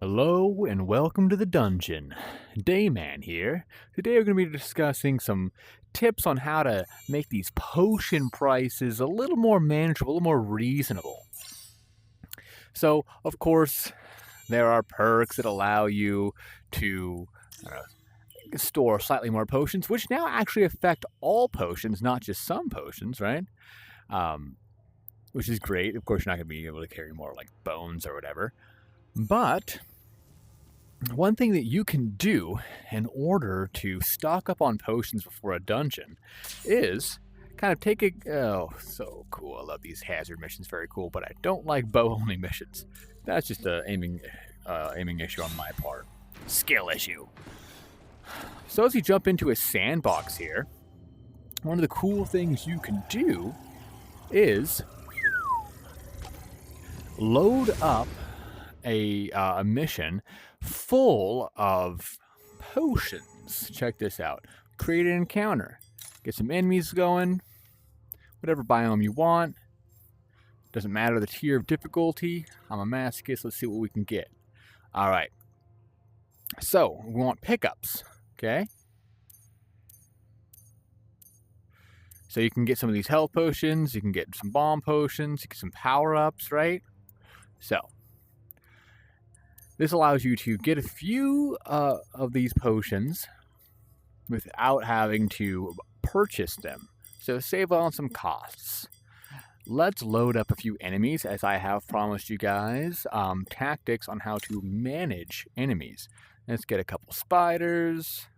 Hello and welcome to the dungeon. Dayman here. Today we're going to be discussing some tips on how to make these potion prices a little more manageable, a little more reasonable. So, of course, there are perks that allow you to store slightly more potions, which now actually affect all potions, not just some potions, right? Um, which is great. Of course, you're not going to be able to carry more like bones or whatever. But one thing that you can do in order to stock up on potions before a dungeon is kind of take a... Oh, so cool. I love these hazard missions. Very cool. But I don't like bow-only missions. That's just an aiming issue on my part. Skill issue. So as you jump into a sandbox here, one of the cool things you can do is load up a mission full of potions. Check this out. Create an encounter. Get some enemies going. Whatever biome you want. Doesn't matter the tier of difficulty. I'm a masochist. Let's see what we can get. Alright. So, we want pickups. Okay? So you can get some of these health potions. You can get some bomb potions. You get some power-ups, right? So, this allows you to get a few of these potions without having to purchase them. So save on some costs. Let's load up a few enemies, as I have promised you guys, tactics on how to manage enemies. Let's get a couple spiders,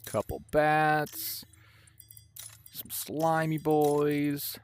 a couple bats, some slimy boys.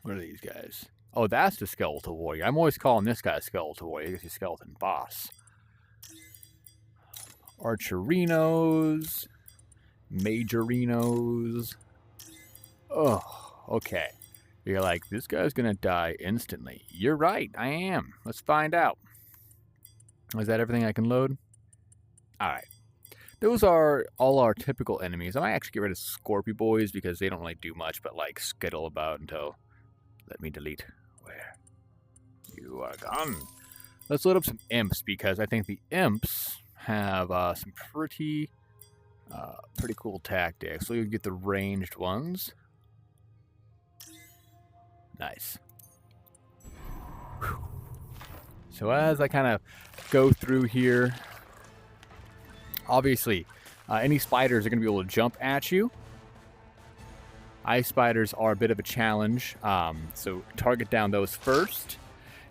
What are these guys? Oh, that's the skeletal warrior. I'm always calling this guy a skeletal warrior. He's a skeleton boss. Archerinos. Majorinos. Oh, okay. You're like, this guy's gonna die instantly. You're right, I am. Let's find out. Is that everything I can load? Alright. Those are all our typical enemies. I might actually get rid of Scorpy Boys because they don't really do much but like skittle about until... Let me delete. Where? You are gone. Let's load up some imps because I think the imps have some pretty cool tactics. So you get the ranged ones. Nice. Whew. So as I kind of go through here, obviously, any spiders are going to be able to jump at you. Ice spiders are a bit of a challenge, so target down those first.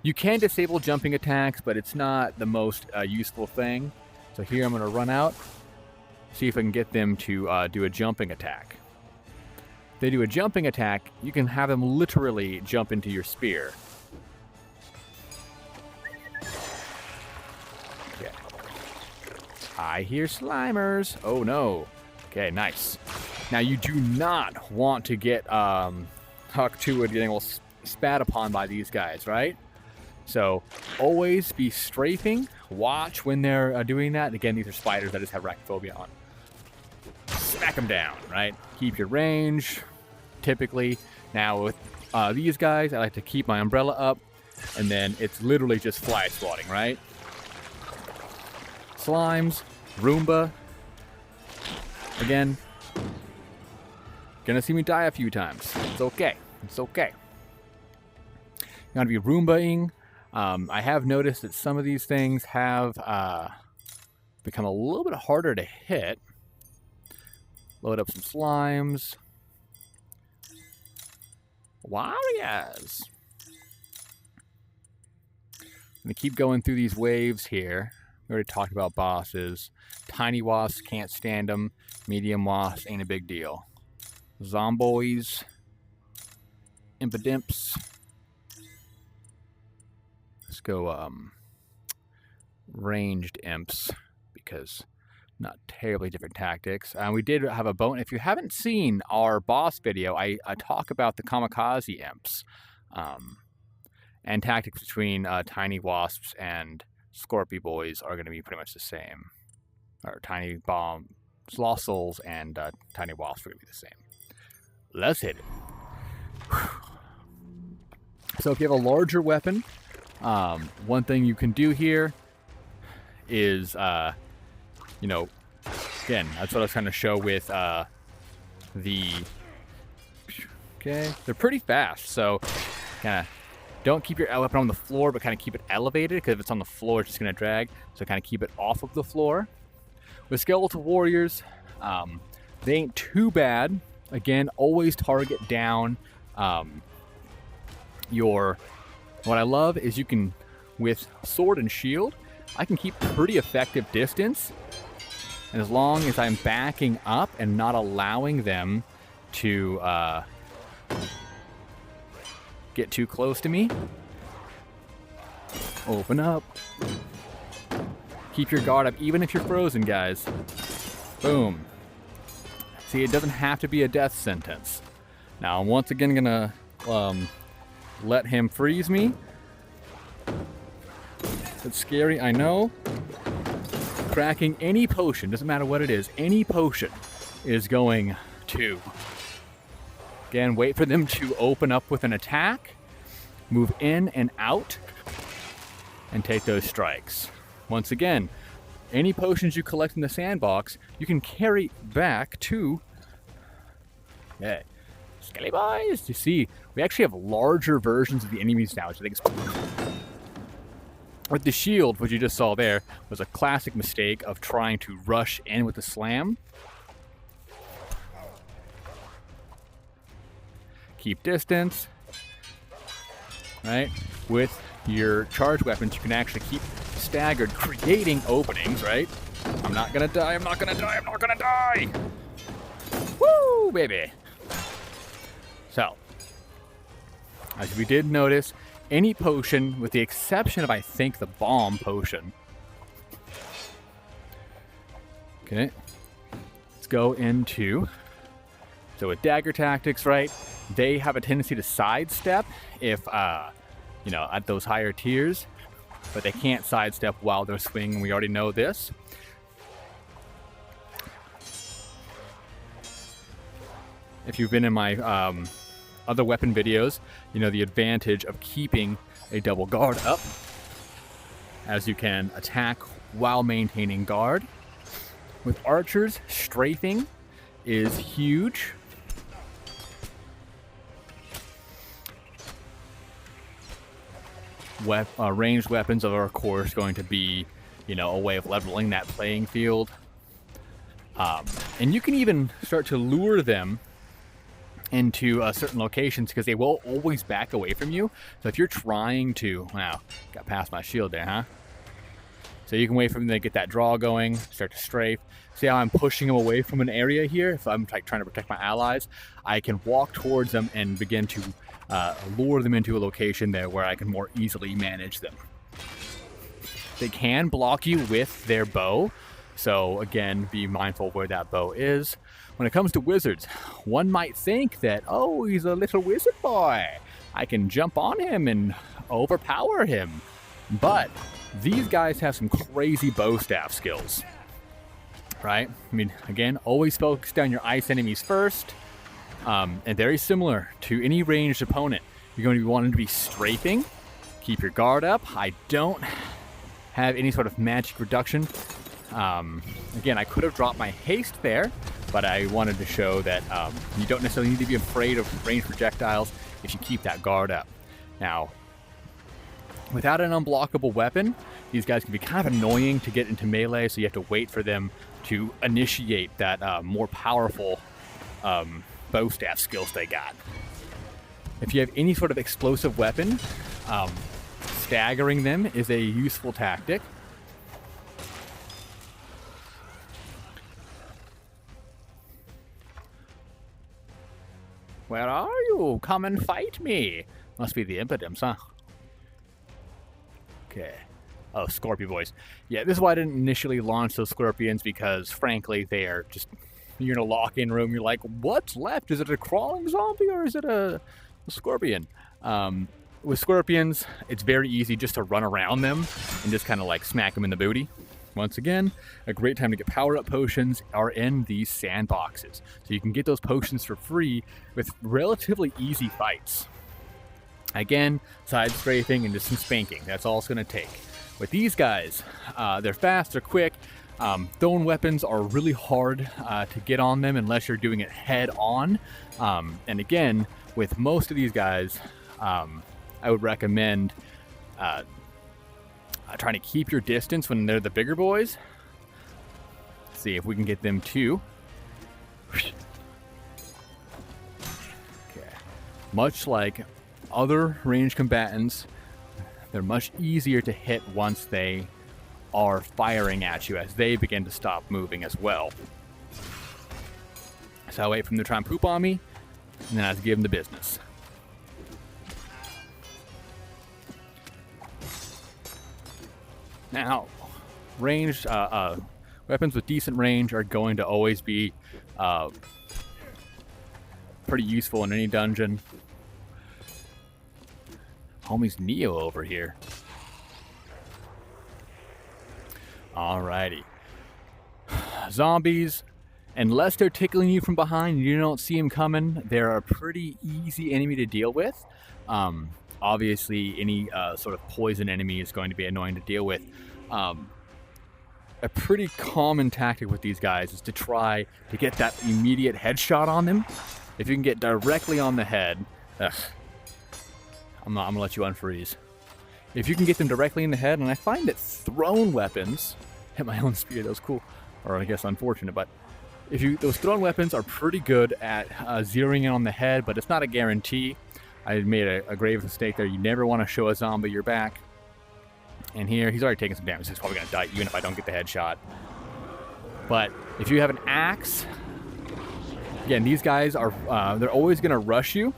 You can disable jumping attacks, but it's not the most useful thing. So here I'm going to run out, see if I can get them to do a jumping attack. If they do a jumping attack, you can have them literally jump into your spear. Okay. I hear Slimers. Oh no. Okay, nice. Now, you do not want to get hucked to it getting all spat upon by these guys, right? So, always be strafing. Watch when they're doing that. Again, these are spiders that just have arachnophobia on. Smack them down, right? Keep your range, typically. Now, with these guys, I like to keep my umbrella up, and then it's literally just fly swatting, right? Slimes, Roomba. Again, gonna see me die a few times. It's okay. It's okay. You're gonna be Roombaing. I have noticed that some of these things have become a little bit harder to hit. Load up some slimes. Warriors. I'm gonna keep going through these waves here. We already talked about bosses. Tiny wasps, can't stand them. Medium wasps, ain't a big deal. Zomboids. Impidimps. Let's go ranged imps, because not terribly different tactics. We did have a bone. If you haven't seen our boss video, I talk about the kamikaze imps and tactics between tiny wasps and Scorpy Boys are going to be pretty much the same. Or tiny bomb, lost souls and tiny wasps are going to be the same. Let's hit it. So if you have a larger weapon, one thing you can do here is, you know, again, that's what I was trying to show with the... Okay, they're pretty fast, so kind of don't keep your weapon on the floor, but kind of keep it elevated, because if it's on the floor, it's just going to drag. So kind of keep it off of the floor. With skeletal warriors, they ain't too bad. Again, always target down what I love is you can, with sword and shield, I can keep pretty effective distance. And as long as I'm backing up and not allowing them to get too close to me. Open up. Keep your guard up, even if you're frozen, guys. Boom. See, it doesn't have to be a death sentence. Now, I'm once again gonna let him freeze me. It's scary, I know. Cracking any potion, doesn't matter what it is, any potion is going to... Again, wait for them to open up with an attack, move in and out, and take those strikes. Once again, any potions you collect in the sandbox, you can carry back to... Yeah. Skelly boys! You see, we actually have larger versions of the enemies now, which I think is... With the shield, what you just saw there, was a classic mistake of trying to rush in with the slam. Keep distance. Right? With your charge weapons, you can actually keep staggered, creating openings, right? I'm not gonna die, I'm not gonna die, I'm not gonna die! Woo, baby! So, as we did notice, any potion, with the exception of, I think, the bomb potion. Okay. Let's go into... So with dagger tactics, right, they have a tendency to sidestep if, you know, at those higher tiers. But they can't sidestep while they're swinging. We already know this. If you've been in my other weapon videos, you know the advantage of keeping a double guard up, as you can attack while maintaining guard. With archers, strafing is huge. Ranged weapons are, of course, going to be, you know, a way of leveling that playing field. And you can even start to lure them into certain locations, because they will always back away from you. So if you're trying to... Wow, got past my shield there, huh? So you can wait for them to get that draw going, start to strafe. See how I'm pushing them away from an area here? If I'm like trying to protect my allies, I can walk towards them and begin to lure them into a location there where I can more easily manage them. They can block you with their bow, so again, be mindful of where that bow is. When it comes to wizards, one might think that, oh, he's a little wizard boy, I can jump on him and overpower him. But these guys have some crazy bow staff skills, right? I mean, again, always focus down your ice enemies first. And very similar to any ranged opponent, you're going to be wanting to be strafing. Keep your guard up. I don't have any sort of magic reduction. Again, I could have dropped my haste there, but I wanted to show that you don't necessarily need to be afraid of ranged projectiles if you keep that guard up. Now, without an unblockable weapon, these guys can be kind of annoying to get into melee, so you have to wait for them to initiate that more powerful bow staff skills they got. If you have any sort of explosive weapon, staggering them is a useful tactic. Where are you? Come and fight me. Must be the impotence, huh? Okay. Oh, Scorpion boys. Yeah, this is why I didn't initially launch those Scorpions, because frankly, they are just... You're in a lock-in room, you're like, what's left? Is it a crawling zombie or is it a scorpion? With scorpions, it's very easy just to run around them and just kind of like smack them in the booty. Once again, a great time to get power-up potions are in these sandboxes. So you can get those potions for free with relatively easy fights. Again, side strafing and just some spanking. That's all it's going to take. With these guys, they're fast, they're quick. Thrown weapons are really hard to get on them unless you're doing it head on. And again, with most of these guys, I would recommend trying to keep your distance when they're the bigger boys. Let's see if we can get them too. Okay. Much like other ranged combatants, they're much easier to hit once they are firing at you as they begin to stop moving as well. So I wait for them to try and poop on me, and then I have to give them the business. Now, ranged weapons with decent range are going to always be pretty useful in any dungeon. Homie's Neo over here. Alrighty. Zombies, unless they're tickling you from behind and you don't see them coming, they're a pretty easy enemy to deal with. Obviously, any sort of poison enemy is going to be annoying to deal with. A pretty common tactic with these guys is to try to get that immediate headshot on them. If you can get directly on the head, I'm gonna let you unfreeze. If you can get them directly in the head, and I find that thrown weapons, hit my own spear, that was cool, or I guess unfortunate, but those thrown weapons are pretty good at zeroing in on the head, but it's not a guarantee. I made a grave mistake there. You never want to show a zombie your back. And here, he's already taking some damage. He's probably going to die even if I don't get the headshot. But if you have an axe, again, these guys are, they're always going to rush you.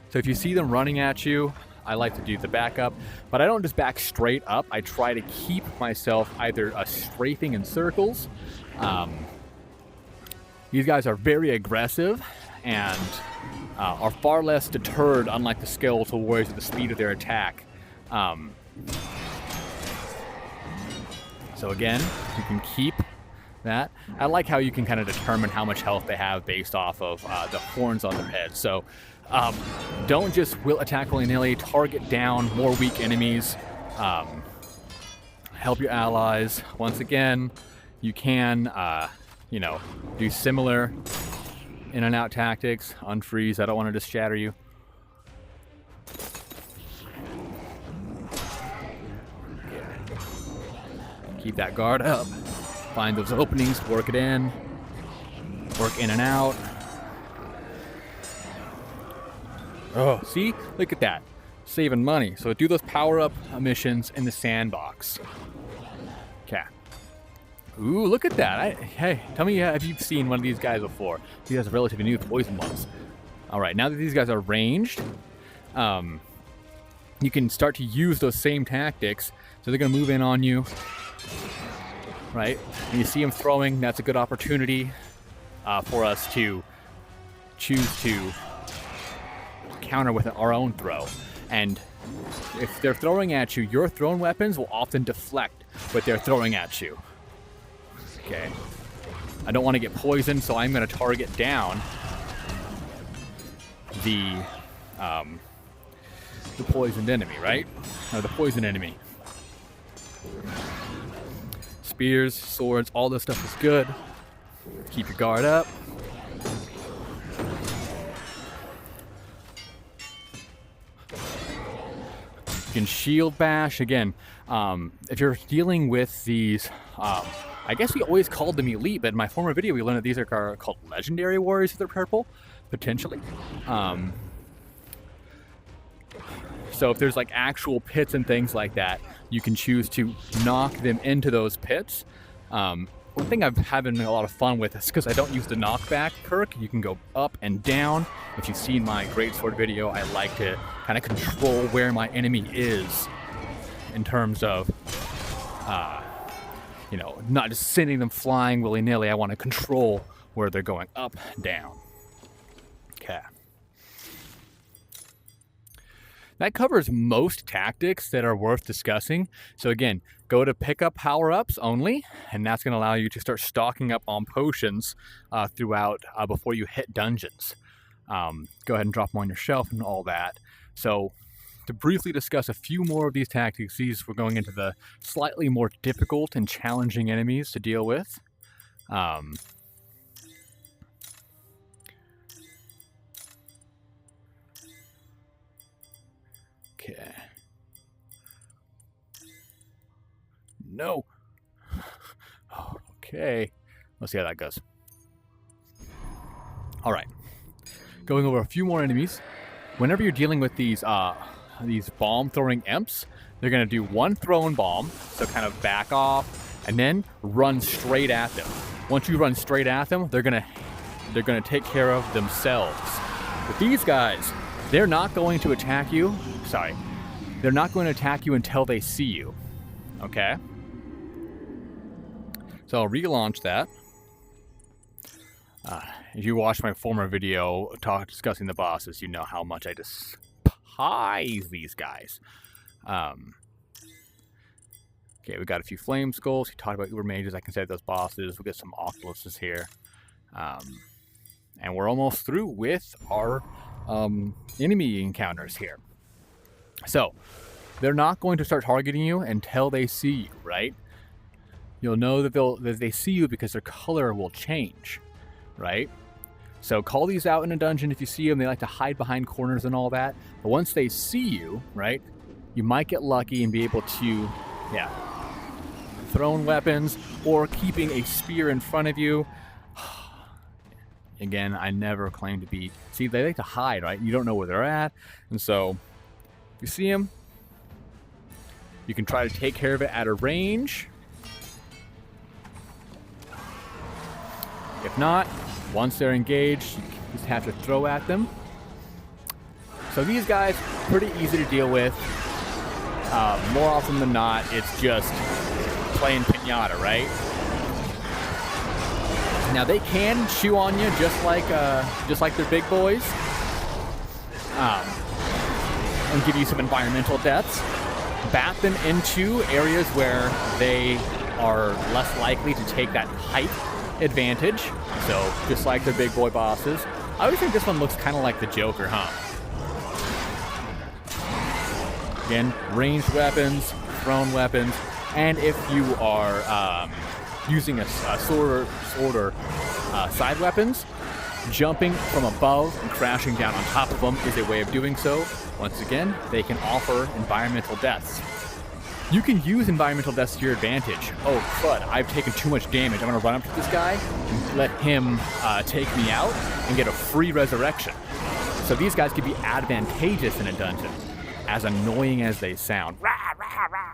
So if you see them running at you, I like to do the backup. But I don't just back straight up. I try to keep myself either strafing in circles. These guys are very aggressive and are far less deterred, unlike the skeletal warriors, at the speed of their attack. So again, you can keep that. I like how you can kind of determine how much health they have based off of the horns on their head. So don't just attack willy-nilly. Target down more weak enemies. Help your allies. Once again, you can do similar in and out tactics. Unfreeze. I don't want to just shatter you. Keep that guard up. Find those openings, work it in. Work in and out. Oh, see? Look at that. Saving money. So do those power-up missions in the sandbox. Okay. Ooh, look at that. Hey, tell me if you've seen one of these guys before. These guys are relatively new poison ones. Alright, now that these guys are ranged, you can start to use those same tactics. So they're going to move in on you. Right? When you see them throwing, that's a good opportunity for us to choose to counter with our own throw. And if they're throwing at you, your thrown weapons will often deflect what they're throwing at you. Okay. I don't want to get poisoned, so I'm going to target down the poisoned enemy, right? Or the poison enemy. Spears, swords, all this stuff is good. Keep your guard up. You can shield bash. Again, if you're dealing with these, I guess we always called them elite, but in my former video we learned that these are called legendary warriors if they're purple, potentially. So if there's like actual pits and things like that, you can choose to knock them into those pits. One thing I'm having a lot of fun with is because I don't use the knockback perk. You can go up and down. If you've seen my greatsword video, I like to kind of control where my enemy is in terms of, not just sending them flying willy-nilly. I want to control where they're going up, down. Okay. That covers most tactics that are worth discussing. So again, go to pick up power-ups only, and that's going to allow you to start stocking up on potions throughout before you hit dungeons. Go ahead and drop them on your shelf and all that. So to briefly discuss a few more of these tactics, we're going into the slightly more difficult and challenging enemies to deal with. Okay. No. Okay. Let's see how that goes. All right. Going over a few more enemies. Whenever you're dealing with these bomb-throwing imps, they're going to do one thrown bomb, so kind of back off, and then run straight at them. Once you run straight at them, they're going to take care of themselves. But these guys, they're not going to attack you. Sorry. They're not going to attack you until they see you. Okay? So I'll relaunch that. If you watched my former video discussing the bosses, you know how much I despise these guys. Okay, we got a few flame skulls. We talked about uber mages. I can say those bosses. We'll get some octoluses here. And we're almost through with our enemy encounters here. So, they're not going to start targeting you until they see you, right? You'll know that they see you because their color will change, right? So call these out in a dungeon if you see them. They like to hide behind corners and all that. But once they see you, right, you might get lucky and be able to, thrown weapons or keeping a spear in front of you. Again, I never claim to be... See, they like to hide, right? You don't know where they're at. And so, if you see them, you can try to take care of it at a range. If not, once they're engaged, you just have to throw at them. So these guys, pretty easy to deal with. More often than not, it's just playing pinata, right? Now they can chew on you just like they're big boys, and give you some environmental deaths. Bat them into areas where they are less likely to take that height advantage. So just like the big boy bosses. I always think this one looks kind of like the Joker, huh? Again, ranged weapons, thrown weapons, and if you are using a sword or side weapons, jumping from above and crashing down on top of them is a way of doing so. Once again, they can offer environmental deaths. You can use environmental deaths to your advantage. Oh, crud, I've taken too much damage. I'm going to run up to this guy and let him take me out and get a free resurrection. So these guys can be advantageous in a dungeon, as annoying as they sound. Rah, rah, rah.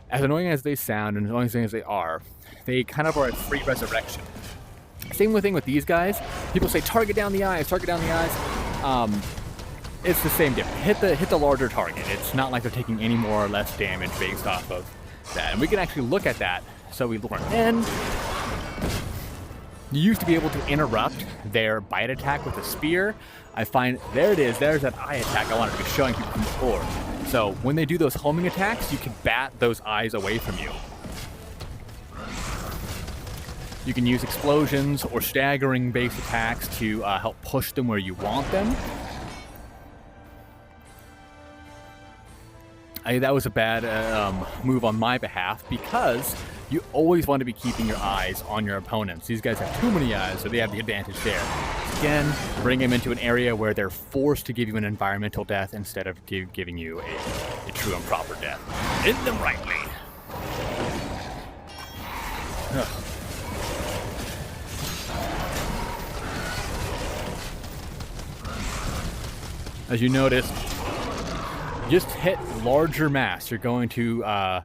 As annoying as they sound and annoying as they are, they kind of are a free resurrection. Same thing with these guys. People say, target down the eyes, target down the eyes. It's the same difference. Hit the larger target. It's not like they're taking any more or less damage based off of that. And we can actually look at that. So we learn. And you used to be able to interrupt their bite attack with a spear. I find, there it is, there's that eye attack I wanted to be showing people before. So when they do those homing attacks, you can bat those eyes away from you. You can use explosions or staggering base attacks to help push them where you want them. That was a bad move on my behalf because you always want to be keeping your eyes on your opponents. These guys have too many eyes, so they have the advantage there. Again, bring them into an area where they're forced to give you an environmental death instead of giving you a true and proper death. Hit them rightly. Ugh. As you notice, just hit larger mass. You're going to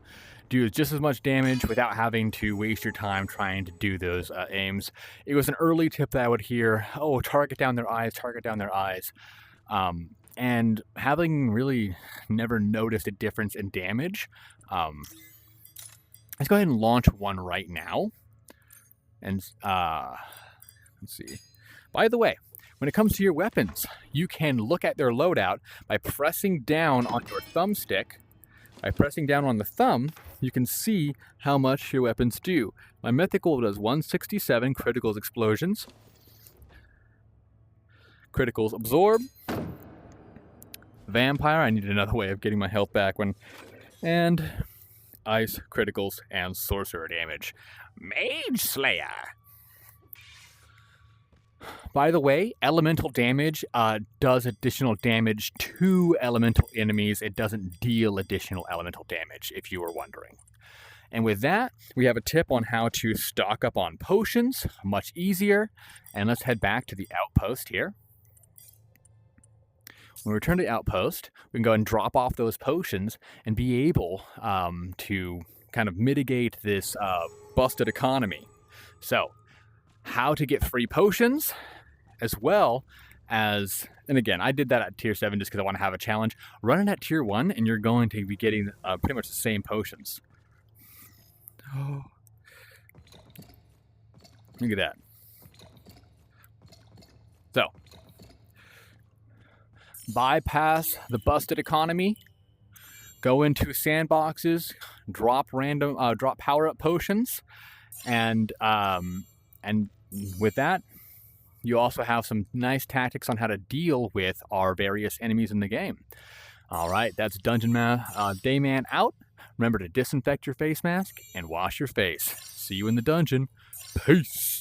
do just as much damage without having to waste your time trying to do those aims. It was an early tip that I would hear, oh, target down their eyes, target down their eyes. And having really never noticed a difference in damage, let's go ahead and launch one right now. And let's see. By the way, when it comes to your weapons, you can look at their loadout by pressing down on your thumbstick. By pressing down on the thumb, you can see how much your weapons do. My mythical does 167 criticals explosions. Criticals absorb. vampire. I need another way of getting my health back and ice, criticals, and sorcerer damage. Mage Slayer. By the way, elemental damage does additional damage to elemental enemies. It doesn't deal additional elemental damage, if you were wondering. And with that, we have a tip on how to stock up on potions, much easier. And let's head back to the outpost here. When we return to the outpost, we can go and drop off those potions and be able to kind of mitigate this busted economy. So, how to get free potions, as well as, and again, I did that at tier 7 just because I want to have a challenge. Run it at tier 1 and you're going to be getting pretty much the same potions. Oh. Look at that. So, bypass the busted economy, go into sandboxes, drop power-up potions, and with that, you also have some nice tactics on how to deal with our various enemies in the game. All right, that's Dayman out. Remember to disinfect your face mask and wash your face. See you in the dungeon. Peace.